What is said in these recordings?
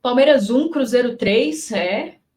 Palmeiras 1, Cruzeiro 3,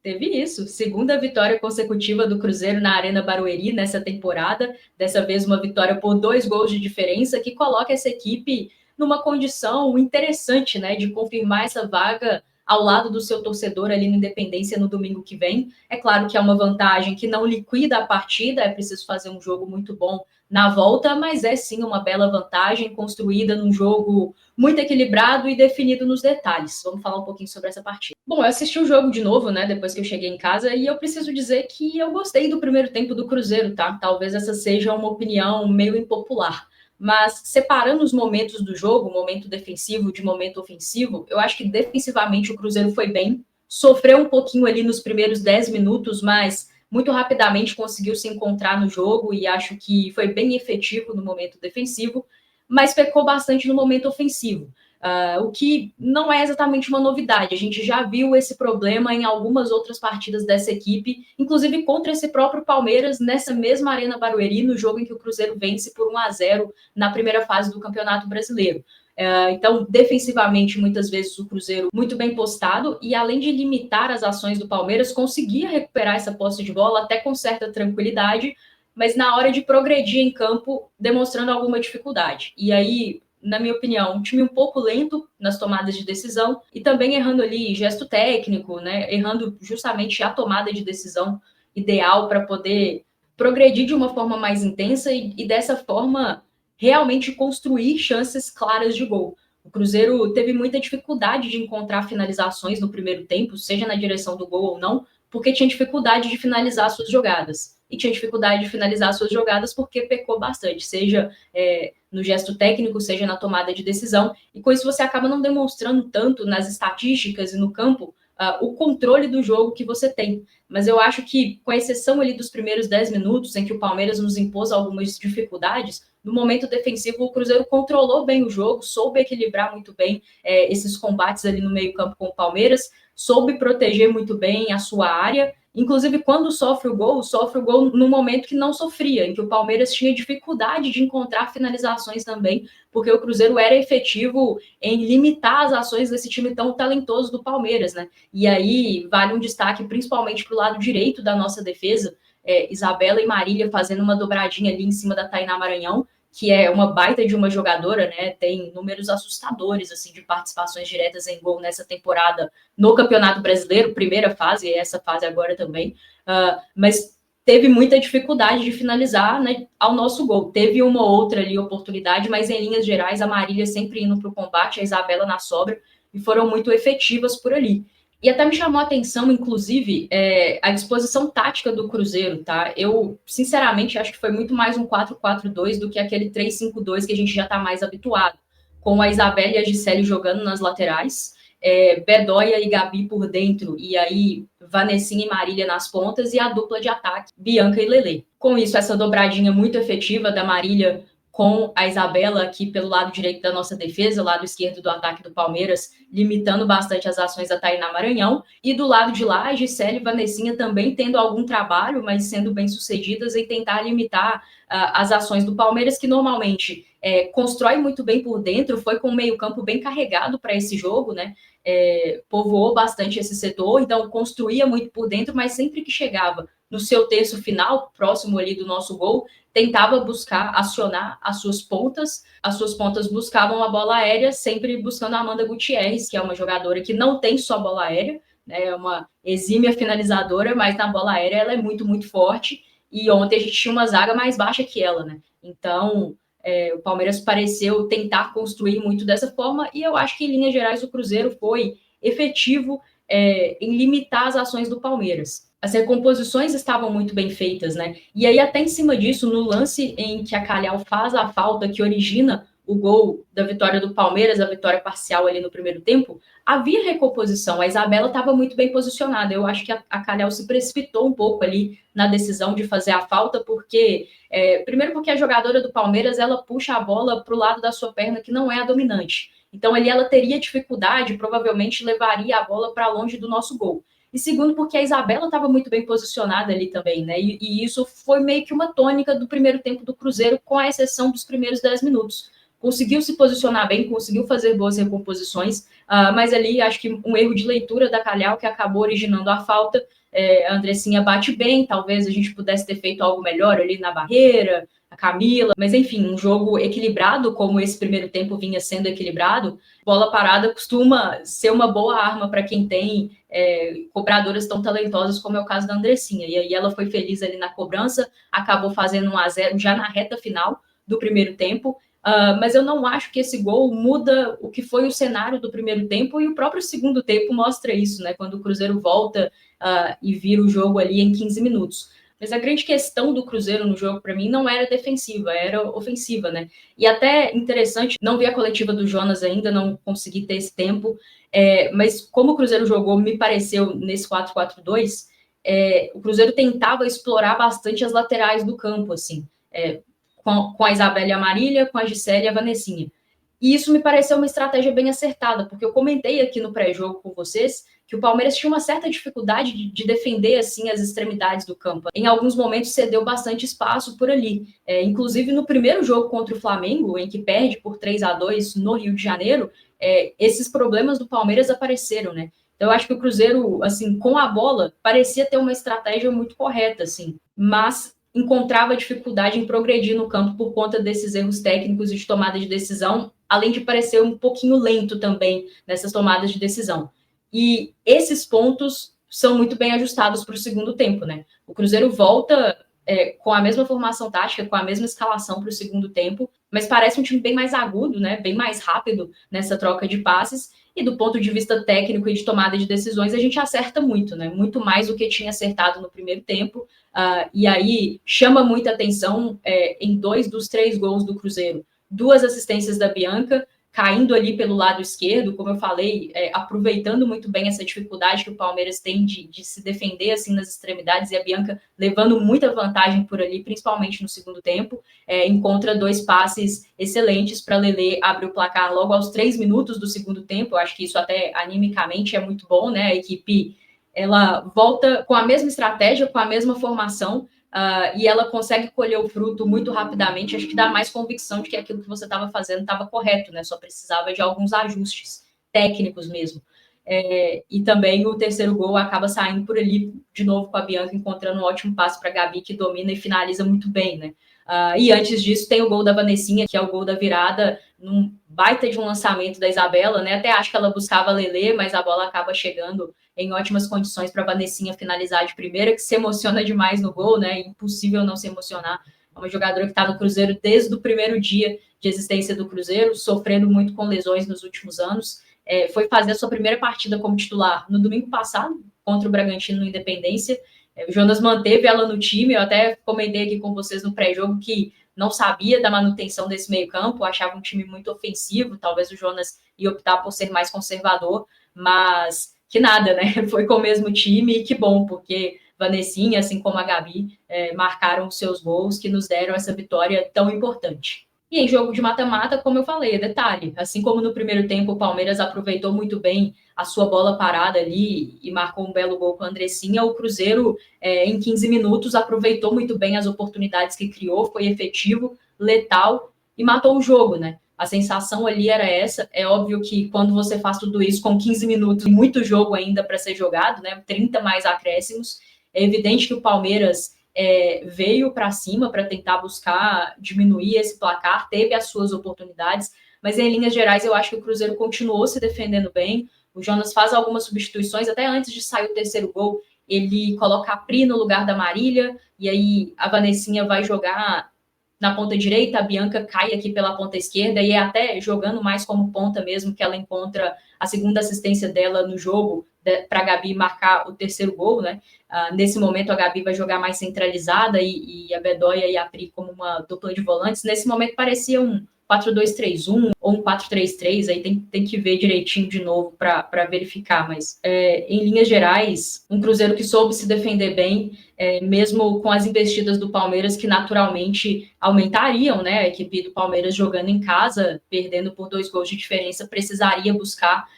teve isso. Segunda vitória consecutiva do Cruzeiro na Arena Barueri nessa temporada. Dessa vez uma vitória por 2 gols de diferença, que coloca essa equipe numa condição interessante, né, de confirmar essa vaga ao lado do seu torcedor ali no Independência no domingo que vem. É claro que é uma vantagem que não liquida a partida, é preciso fazer um jogo muito bom na volta, mas é sim uma bela vantagem construída num jogo muito equilibrado e definido nos detalhes. Vamos falar um pouquinho sobre essa partida. Bom, eu assisti o jogo de novo, né, depois que eu cheguei em casa, e eu preciso dizer que eu gostei do primeiro tempo do Cruzeiro, tá? Talvez essa seja uma opinião meio impopular. Mas separando os momentos do jogo, momento defensivo de momento ofensivo, eu acho que defensivamente o Cruzeiro foi bem, sofreu um pouquinho ali nos primeiros 10 minutos, mas muito rapidamente conseguiu se encontrar no jogo e acho que foi bem efetivo no momento defensivo, mas pecou bastante no momento ofensivo. O que não é exatamente uma novidade. A gente já viu esse problema em algumas outras partidas dessa equipe, inclusive contra esse próprio Palmeiras, nessa mesma Arena Barueri, no jogo em que o Cruzeiro vence por 1-0 na primeira fase do Campeonato Brasileiro. Então, defensivamente, muitas vezes o Cruzeiro muito bem postado e, além de limitar as ações do Palmeiras, conseguia recuperar essa posse de bola até com certa tranquilidade, mas na hora de progredir em campo, demonstrando alguma dificuldade. E aí, na minha opinião, um time um pouco lento nas tomadas de decisão e também errando ali gesto técnico, né? Errando justamente a tomada de decisão ideal para poder progredir de uma forma mais intensa e dessa forma realmente construir chances claras de gol. O Cruzeiro teve muita dificuldade de encontrar finalizações no primeiro tempo, seja na direção do gol ou não, porque tinha dificuldade de finalizar suas jogadas. E tinha dificuldade de finalizar suas jogadas porque pecou bastante, seja no gesto técnico, seja na tomada de decisão. E com isso você acaba não demonstrando tanto nas estatísticas e no campo o controle do jogo que você tem. Mas eu acho que, com exceção ali dos primeiros 10 minutos, em que o Palmeiras nos impôs algumas dificuldades, no momento defensivo o Cruzeiro controlou bem o jogo, soube equilibrar muito bem esses combates ali no meio-campo com o Palmeiras, soube proteger muito bem a sua área. Inclusive, quando sofre o gol no momento que não sofria, em que o Palmeiras tinha dificuldade de encontrar finalizações também, porque o Cruzeiro era efetivo em limitar as ações desse time tão talentoso do Palmeiras, né? E aí vale um destaque principalmente para o lado direito da nossa defesa, Isabela e Marília fazendo uma dobradinha ali em cima da Tainá Maranhão, que é uma baita de uma jogadora, né? Tem números assustadores assim de participações diretas em gol nessa temporada no Campeonato Brasileiro, primeira fase, e essa fase agora também, mas teve muita dificuldade de finalizar, né, ao nosso gol. Teve uma outra ali oportunidade, mas em linhas gerais a Marília sempre indo para o combate, a Isabela na sobra, e foram muito efetivas por ali. E até me chamou a atenção, inclusive, a disposição tática do Cruzeiro, tá? Eu, sinceramente, acho que foi muito mais um 4-4-2 do que aquele 3-5-2 que a gente já está mais habituado, com a Isabela e a Gisele jogando nas laterais, Bedoya e Gabi por dentro, e aí Vanessinha e Marília nas pontas, e a dupla de ataque, Bianca e Lele. Com isso, essa dobradinha muito efetiva da Marília com a Isabela aqui pelo lado direito da nossa defesa, lado esquerdo do ataque do Palmeiras, limitando bastante as ações da Tainá Maranhão, e do lado de lá, a Gisele e Vanessinha também tendo algum trabalho, mas sendo bem sucedidas em tentar limitar as ações do Palmeiras, que normalmente constrói muito bem por dentro, foi com o meio-campo bem carregado para esse jogo, né? Povoou bastante esse setor, então construía muito por dentro, mas sempre que chegava no seu terço final, próximo ali do nosso gol, tentava buscar acionar as suas pontas buscavam a bola aérea, sempre buscando a Amanda Gutierrez, que é uma jogadora que não tem só bola aérea, né, é uma exímia finalizadora, mas na bola aérea ela é muito, muito forte, e ontem a gente tinha uma zaga mais baixa que ela, né, então o Palmeiras pareceu tentar construir muito dessa forma, e eu acho que, em linhas gerais, o Cruzeiro foi efetivo em limitar as ações do Palmeiras. As recomposições estavam muito bem feitas, né? E aí, até em cima disso, no lance em que a Calhau faz a falta que origina o gol da vitória do Palmeiras, a vitória parcial ali no primeiro tempo, havia recomposição. A Isabela estava muito bem posicionada. Eu acho que a Calhau se precipitou um pouco ali na decisão de fazer a falta, porque primeiro porque a jogadora do Palmeiras ela puxa a bola para o lado da sua perna que não é a dominante. Então ali ela teria dificuldade, provavelmente levaria a bola para longe do nosso gol. E segundo, porque a Isabela estava muito bem posicionada ali também, né? E isso foi meio que uma tônica do primeiro tempo do Cruzeiro, com a exceção dos primeiros 10 minutos. conseguiu se posicionar bem, conseguiu fazer boas recomposições, mas ali acho que um erro de leitura da Calhau que acabou originando a falta. A Andressinha bate bem, talvez a gente pudesse ter feito algo melhor ali na barreira, a Camila, mas enfim, um jogo equilibrado, como esse primeiro tempo vinha sendo equilibrado. Bola parada costuma ser uma boa arma para quem tem cobradoras tão talentosas como é o caso da Andressinha, e aí ela foi feliz ali na cobrança, acabou fazendo 1-0 já na reta final do primeiro tempo. Mas eu não acho que esse gol muda o que foi o cenário do primeiro tempo, e o próprio segundo tempo mostra isso, né? Quando o Cruzeiro volta e vira o jogo ali em 15 minutos. Mas a grande questão do Cruzeiro no jogo, para mim, não era defensiva, era ofensiva, né? E até interessante, não vi a coletiva do Jonas ainda, não consegui ter esse tempo, mas como o Cruzeiro jogou, me pareceu, nesse 4-4-2, o Cruzeiro tentava explorar bastante as laterais do campo, assim, com a Isabela e a Marília, com a Gisele e a Vanessinha. E isso me pareceu uma estratégia bem acertada, porque eu comentei aqui no pré-jogo com vocês que o Palmeiras tinha uma certa dificuldade de defender assim as extremidades do campo. Em alguns momentos cedeu bastante espaço por ali. Inclusive no primeiro jogo contra o Flamengo, em que perde por 3-2 no Rio de Janeiro, esses problemas do Palmeiras apareceram, né? Então eu acho que o Cruzeiro, assim, com a bola, parecia ter uma estratégia muito correta, assim, mas encontrava dificuldade em progredir no campo por conta desses erros técnicos e de tomada de decisão, além de parecer um pouquinho lento também nessas tomadas de decisão. E esses pontos são muito bem ajustados para o segundo tempo, né? O Cruzeiro volta com a mesma formação tática, com a mesma escalação para o segundo tempo, mas parece um time bem mais agudo, né? Bem mais rápido nessa troca de passes. E do ponto de vista técnico e de tomada de decisões, a gente acerta muito, né? Muito mais do que tinha acertado no primeiro tempo. E aí chama muita atenção em 2 dos 3 gols do Cruzeiro. 2 assistências da Bianca, caindo ali pelo lado esquerdo, como eu falei, aproveitando muito bem essa dificuldade que o Palmeiras tem de se defender assim nas extremidades, e a Bianca levando muita vantagem por ali, principalmente no segundo tempo, encontra 2 passes excelentes para Lelê abrir o placar logo aos 3 minutos do segundo tempo. Eu acho que isso até animicamente é muito bom, né? A equipe ela volta com a mesma estratégia, com a mesma formação, e ela consegue colher o fruto muito rapidamente. Acho que dá mais convicção de que aquilo que você estava fazendo estava correto, né? Só precisava de alguns ajustes técnicos mesmo. E também o terceiro gol acaba saindo por ali, de novo com a Bianca, encontrando um ótimo passe para a Gabi, que domina e finaliza muito bem, né? E antes disso tem o gol da Vanessinha, que é o gol da virada, num baita de um lançamento da Isabela, né? Até acho que ela buscava a Lelê, mas a bola acaba chegando em ótimas condições para a Vanessinha finalizar de primeira, que se emociona demais no gol, né? Impossível não se emocionar. É uma jogadora que está no Cruzeiro desde o primeiro dia de existência do Cruzeiro, sofrendo muito com lesões nos últimos anos. Foi fazer a sua primeira partida como titular no domingo passado, contra o Bragantino no Independência. O Jonas manteve ela no time. Eu até comentei aqui com vocês no pré-jogo que não sabia da manutenção desse meio-campo, achava um time muito ofensivo. Talvez o Jonas ia optar por ser mais conservador, mas que nada, né? Foi com o mesmo time, e que bom, porque Vanessinha, assim como a Gabi, marcaram seus gols que nos deram essa vitória tão importante. E em jogo de mata-mata, como eu falei, detalhe, assim como no primeiro tempo o Palmeiras aproveitou muito bem a sua bola parada ali e marcou um belo gol com a Andressinha, o Cruzeiro, em 15 minutos, aproveitou muito bem as oportunidades que criou, foi efetivo, letal e matou o jogo, né? A sensação ali era essa. É óbvio que quando você faz tudo isso com 15 minutos, muito jogo ainda para ser jogado, né? 30 mais acréscimos, é evidente que o Palmeiras veio para cima para tentar buscar diminuir esse placar, teve as suas oportunidades, mas em linhas gerais eu acho que o Cruzeiro continuou se defendendo bem. O Jonas faz algumas substituições, até antes de sair o terceiro gol, ele coloca a Pri no lugar da Marília, e aí a Vanessinha vai jogar na ponta direita, a Bianca cai aqui pela ponta esquerda, e é até jogando mais como ponta mesmo que ela encontra a segunda assistência dela no jogo, para a Gabi marcar o terceiro gol, né? Nesse momento a Gabi vai jogar mais centralizada e a Bedoya e a Pri como uma dupla de volantes. Nesse momento parecia um 4-2-3-1 ou um 4-3-3, aí tem que ver direitinho de novo para verificar, mas em linhas gerais, um Cruzeiro que soube se defender bem, mesmo com as investidas do Palmeiras, que naturalmente aumentariam, né? A equipe do Palmeiras jogando em casa, perdendo por 2 gols de diferença, precisaria buscar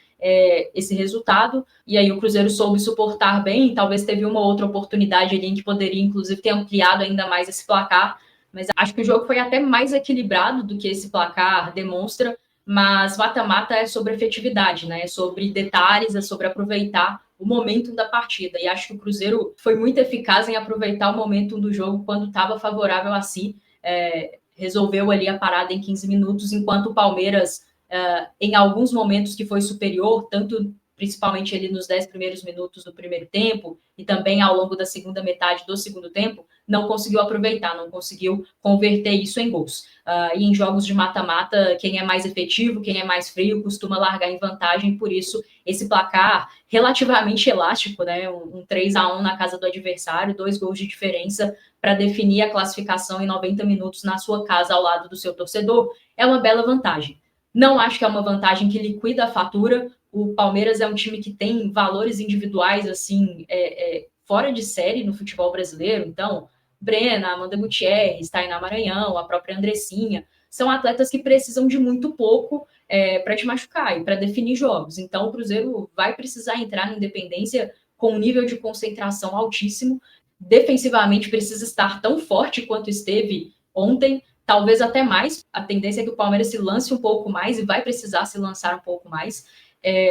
esse resultado, e aí o Cruzeiro soube suportar bem, talvez teve uma outra oportunidade ali em que poderia inclusive ter ampliado ainda mais esse placar, Mas acho que o jogo foi até mais equilibrado do que esse placar demonstra, mas mata-mata é sobre efetividade, né? É sobre detalhes, é sobre aproveitar o momento da partida. E acho que o Cruzeiro foi muito eficaz em aproveitar o momento do jogo quando estava favorável a si. Resolveu ali a parada em 15 minutos, enquanto o Palmeiras, em alguns momentos que foi superior, tanto principalmente ali nos 10 primeiros minutos do primeiro tempo e também ao longo da segunda metade do segundo tempo, não conseguiu aproveitar, não conseguiu converter isso em gols. E em jogos de mata-mata, quem é mais efetivo, quem é mais frio, costuma largar em vantagem, por isso esse placar relativamente elástico, né? Um 3-1 na casa do adversário, 2 gols de diferença para definir a classificação em 90 minutos na sua casa ao lado do seu torcedor, é uma bela vantagem. Não acho que é uma vantagem que liquida a fatura. O Palmeiras é um time que tem valores individuais assim fora de série no futebol brasileiro. Então, Brena, Amanda Gutierrez, Tainá Maranhão, a própria Andressinha, são atletas que precisam de muito pouco para te machucar e para definir jogos. Então, o Cruzeiro vai precisar entrar na Independência com um nível de concentração altíssimo. Defensivamente, precisa estar tão forte quanto esteve ontem, talvez até mais. A tendência é que o Palmeiras se lance um pouco mais e vai precisar se lançar um pouco mais.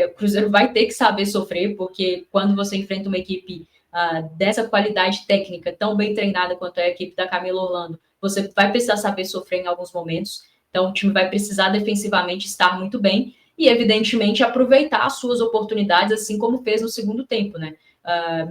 O Cruzeiro vai ter que saber sofrer, porque quando você enfrenta uma equipe dessa qualidade técnica, tão bem treinada quanto é a equipe da Camila Orlando, você vai precisar saber sofrer em alguns momentos. Então, o time vai precisar defensivamente estar muito bem e, evidentemente, aproveitar as suas oportunidades, assim como fez no segundo tempo, né?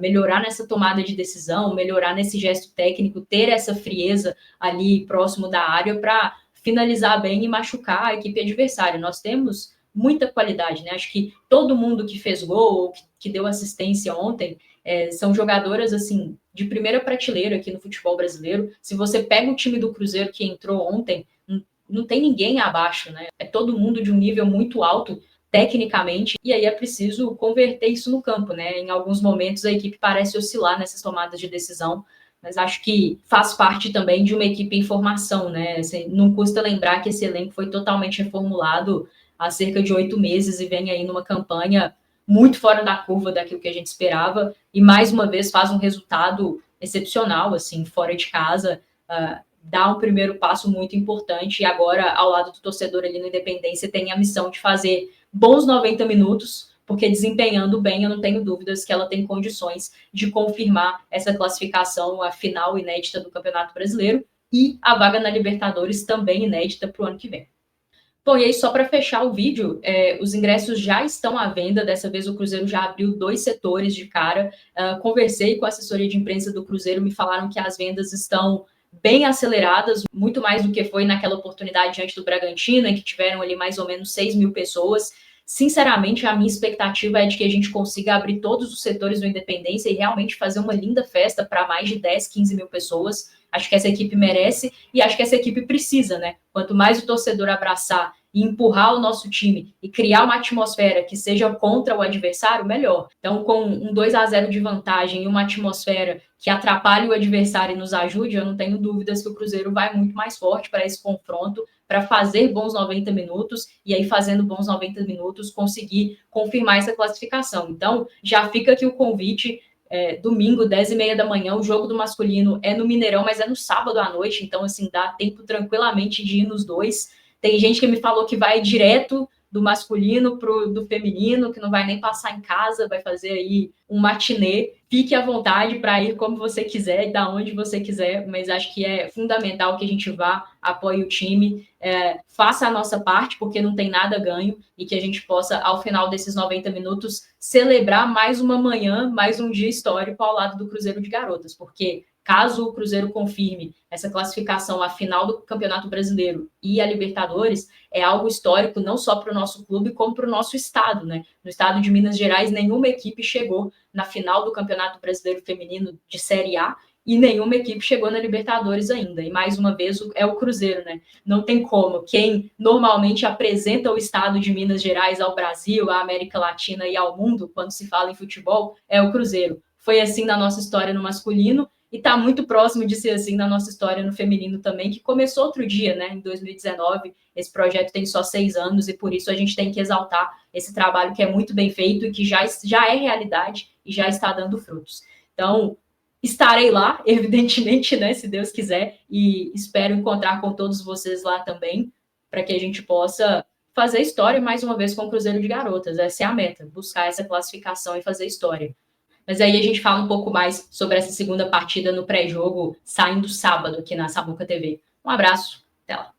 Melhorar nessa tomada de decisão, melhorar nesse gesto técnico, ter essa frieza ali próximo da área para finalizar bem e machucar a equipe adversária. Nós temos muita qualidade, né? Acho que todo mundo que fez gol ou que deu assistência ontem são jogadoras assim de primeira prateleira aqui no futebol brasileiro. Se você pega o time do Cruzeiro que entrou ontem, não tem ninguém abaixo, né? É todo mundo de um nível muito alto tecnicamente, e aí é preciso converter isso no campo, né? Em alguns momentos a equipe parece oscilar nessas tomadas de decisão, mas acho que faz parte também de uma equipe em formação, né? Assim, não custa lembrar que esse elenco foi totalmente reformulado há cerca de 8 meses e vem aí numa campanha muito fora da curva daquilo que a gente esperava, e mais uma vez faz um resultado excepcional, assim, fora de casa, dá um primeiro passo muito importante, e agora, ao lado do torcedor ali no Independência, tem a missão de fazer bons 90 minutos, porque desempenhando bem, eu não tenho dúvidas que ela tem condições de confirmar essa classificação, a final inédita do Campeonato Brasileiro, e a vaga na Libertadores também inédita para o ano que vem. Bom, e aí só para fechar o vídeo, os ingressos já estão à venda, dessa vez o Cruzeiro já abriu 2 setores de cara, conversei com a assessoria de imprensa do Cruzeiro, me falaram que as vendas estão bem aceleradas, muito mais do que foi naquela oportunidade diante do Bragantino, em que tiveram ali mais ou menos 6 mil pessoas. Sinceramente, a minha expectativa é de que a gente consiga abrir todos os setores do Independência e realmente fazer uma linda festa para mais de 10, 15 mil pessoas. Acho que essa equipe merece e acho que essa equipe precisa, né? Quanto mais o torcedor abraçar e empurrar o nosso time e criar uma atmosfera que seja contra o adversário, melhor. Então, com um 2-0 de vantagem e uma atmosfera que atrapalhe o adversário e nos ajude, eu não tenho dúvidas que o Cruzeiro vai muito mais forte para esse confronto, para fazer bons 90 minutos e aí, fazendo bons 90 minutos, conseguir confirmar essa classificação. Então, já fica aqui o convite. Domingo, 10h30 da manhã, o jogo do masculino é no Mineirão, mas é no sábado à noite, então assim, dá tempo tranquilamente de ir nos dois. Tem gente que me falou que vai direto do masculino do feminino, que não vai nem passar em casa, vai fazer aí um matinê. Fique à vontade para ir como você quiser, da onde você quiser, mas acho que é fundamental que a gente vá, apoie o time, faça a nossa parte, porque não tem nada ganho, e que a gente possa, ao final desses 90 minutos, celebrar mais uma manhã, mais um dia histórico ao lado do Cruzeiro de Garotas, porque caso o Cruzeiro confirme essa classificação à final do Campeonato Brasileiro e a Libertadores, é algo histórico não só para o nosso clube, como para o nosso estado, né? No estado de Minas Gerais, nenhuma equipe chegou na final do Campeonato Brasileiro Feminino de Série A e nenhuma equipe chegou na Libertadores ainda. E mais uma vez é o Cruzeiro, né? Não tem como. Quem normalmente apresenta o estado de Minas Gerais ao Brasil, à América Latina e ao mundo, quando se fala em futebol, é o Cruzeiro. Foi assim na nossa história no masculino, e está muito próximo de ser assim na nossa história no feminino também, que começou outro dia, né, em 2019. Esse projeto tem só 6 anos e por isso a gente tem que exaltar esse trabalho que é muito bem feito e que já é realidade e já está dando frutos. Então, estarei lá, evidentemente, né, se Deus quiser, e espero encontrar com todos vocês lá também, para que a gente possa fazer história mais uma vez com o Cruzeiro de Garotas. Essa é a meta, buscar essa classificação e fazer história. Mas aí a gente fala um pouco mais sobre essa segunda partida no pré-jogo, saindo sábado aqui na Sabuca TV. Um abraço, até lá.